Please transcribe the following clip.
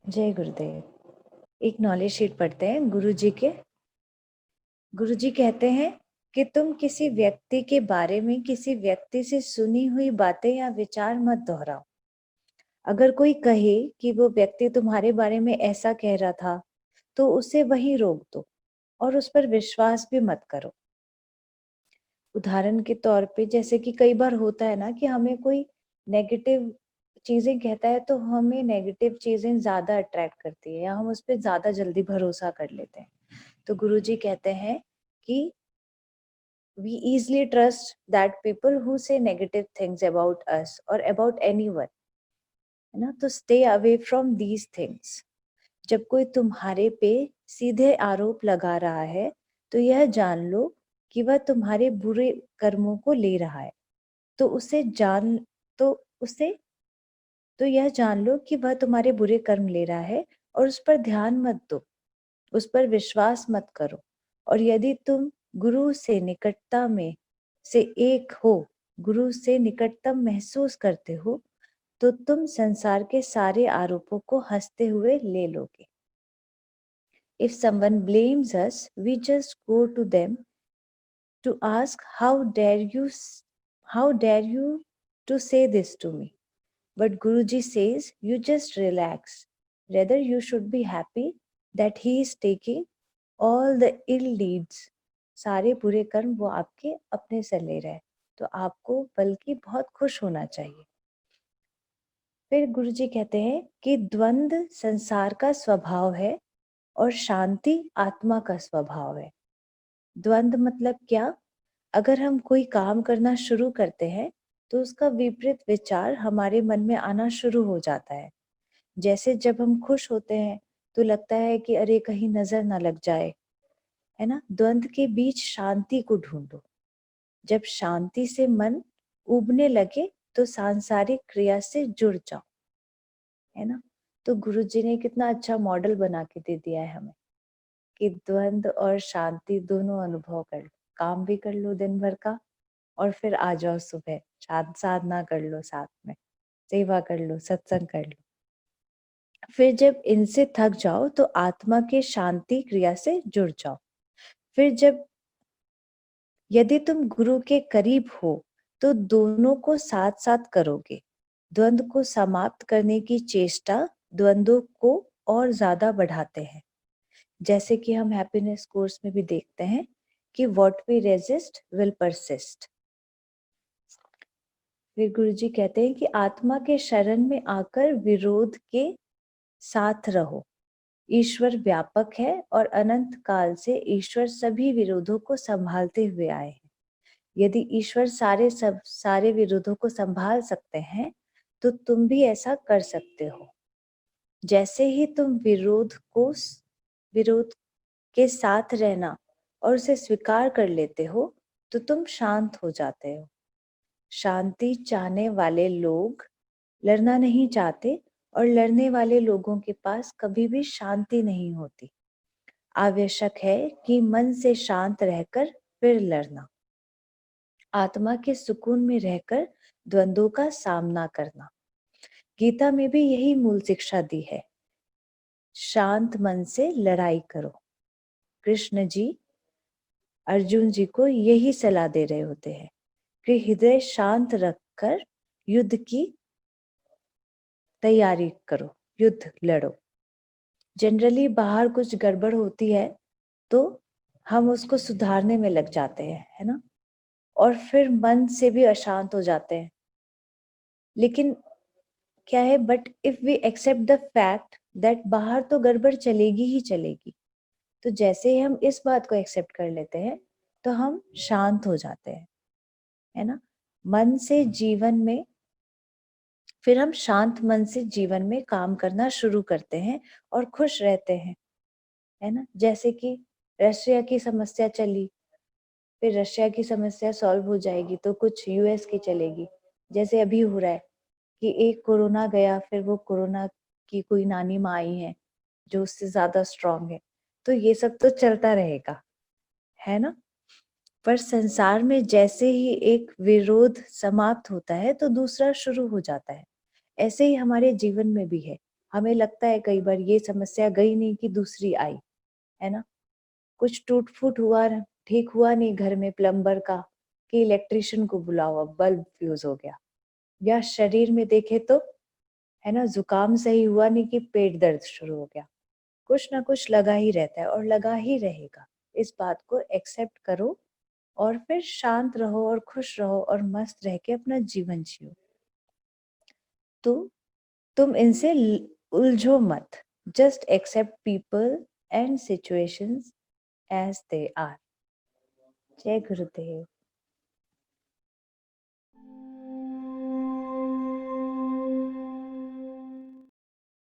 जय गुरुदेव। एक knowledge sheet पढ़ते हैं गुरुजी के। गुरुजी कहते हैं कि तुम किसी व्यक्ति के बारे में किसी व्यक्ति से सुनी हुई बातें या विचार मत दोहराओ। अगर कोई कहे कि वो व्यक्ति तुम्हारे बारे में ऐसा कह रहा था तो उसे वहीं रोक दो और उस पर विश्वास भी मत करो। उदाहरण के तौर पे जैसे कि कई बार होता है ना कि हमें कोई नेगेटिव चीजें कहता है तो हमें नेगेटिव चीजें ज्यादा अट्रैक्ट करती है या हम उस पर ज्यादा जल्दी भरोसा कर लेते हैं। तो गुरुजी कहते हैं कि we easily trust that people who say negative things about us or about anyone, है ना। तो stay away from these things। जब कोई तुम्हारे पे सीधे आरोप लगा रहा है तो यह जान लो कि वह तुम्हारे बुरे कर्मों को ले रहा है। तो उसे जान तो उसे तो यह जान लो कि वह तुम्हारे बुरे कर्म ले रहा है और उस पर ध्यान मत दो, उस पर विश्वास मत करो। और यदि तुम गुरु से निकटता में से एक हो, गुरु से निकटतम महसूस करते हो, तो तुम संसार के सारे आरोपों को हंसते हुए ले लोगे। If someone blames us, we just go to them to ask, how dare you to say this to me? But Guruji says, you just relax. Rather, you should be happy that he is taking all the ill deeds, सारे बुरे कर्म वो आपके अपने से ले रहे हैं, तो आपको बल्कि बहुत खुश होना चाहिए। फिर गुरुजी कहते हैं कि द्वंद्व संसार का स्वभाव है और शांति आत्मा का स्वभाव है। द्वंद्व मतलब क्या? अगर हम कोई काम करना शुरू करते हैं तो उसका विपरीत विचार हमारे मन में आना शुरू हो जाता है। जैसे जब हम खुश होते हैं तो लगता है कि अरे कहीं नजर ना लग जाए, है ना। द्वंद्व के बीच शांति को ढूंढो। जब शांति से मन उबने लगे तो सांसारिक क्रिया से जुड़ जाओ, है ना। तो गुरु जी ने कितना अच्छा मॉडल बना के दे दिया है हमें कि द्वंद्व और शांति दोनों अनुभव कर लो, काम भी कर लो दिन भर का और फिर आ जाओ सुबह साधना कर लो, साथ में सेवा कर लो, सत्संग कर लो। फिर जब इनसे थक जाओ तो आत्मा के शांति क्रिया से जुड़ जाओ। फिर जब यदि तुम गुरु के करीब हो तो दोनों को साथ साथ करोगे। द्वंद्व को समाप्त करने की चेष्टा द्वंद्वों को और ज्यादा बढ़ाते हैं। जैसे कि हम हैप्पीनेस कोर्स में भी देखते हैं कि what we resist will persist. फिर गुरुजी कहते हैं कि आत्मा के शरण में आकर विरोध के साथ रहो। ईश्वर व्यापक है और अनंत काल से ईश्वर सभी विरोधों को संभालते हुए आए हैं। यदि ईश्वर सारे विरोधों को संभाल सकते हैं तो तुम भी ऐसा कर सकते हो। जैसे ही तुम विरोध के साथ रहना और उसे स्वीकार कर लेते हो तो तुम शांत हो जाते हो। शांति चाहने वाले लोग लड़ना नहीं चाहते और लड़ने वाले लोगों के पास कभी भी शांति नहीं होती। आवश्यक है कि मन से शांत रहकर फिर लड़ना, आत्मा के सुकून में रहकर द्वंद्वों का सामना करना। गीता में भी यही मूल शिक्षा दी है, शांत मन से लड़ाई करो। कृष्ण जी अर्जुन जी को यही सलाह दे रहे होते हैं कि हृदय शांत रखकर युद्ध की तैयारी करो, युद्ध लड़ो। जनरली बाहर कुछ गड़बड़ होती है तो हम उसको सुधारने में लग जाते हैं, है ना, और फिर मन से भी अशांत हो जाते हैं। लेकिन क्या है, but if we accept the fact that बाहर तो गड़बड़ चलेगी ही चलेगी, तो जैसे ही हम इस बात को एक्सेप्ट कर लेते हैं तो हम शांत हो जाते हैं, है ना। मन से जीवन में फिर हम शांत मन से जीवन में काम करना शुरू करते हैं और खुश रहते हैं, है ना। जैसे कि रशिया की समस्या चली, फिर रशिया की समस्या सॉल्व हो जाएगी तो कुछ यूएस की चलेगी। जैसे अभी हो रहा है कि एक कोरोना गया, फिर वो कोरोना की कोई नानी माँ आई है जो उससे ज्यादा स्ट्रांग है, तो ये सब तो चलता रहेगा, है ना। पर संसार में जैसे ही एक विरोध समाप्त होता है तो दूसरा शुरू हो जाता है। ऐसे ही हमारे जीवन में भी है, हमें लगता है कई बार ये समस्या गई नहीं कि दूसरी आई, है ना? कुछ टूट फूट हुआ, ठीक हुआ नहीं घर में प्लम्बर का, कि इलेक्ट्रिशियन को बुलाओ, अब बल्ब फ्यूज हो गया। या शरीर में देखे तो, है ना, जुकाम सही हुआ नहीं कि पेट दर्द शुरू हो गया। कुछ ना कुछ लगा ही रहता है और लगा ही रहेगा। इस बात को एक्सेप्ट करो और फिर शांत रहो और खुश रहो और मस्त रह के अपना जीवन जियो। तो तुम इनसे उलझो मत, just accept people and situations as they are. जय गुरुदेव।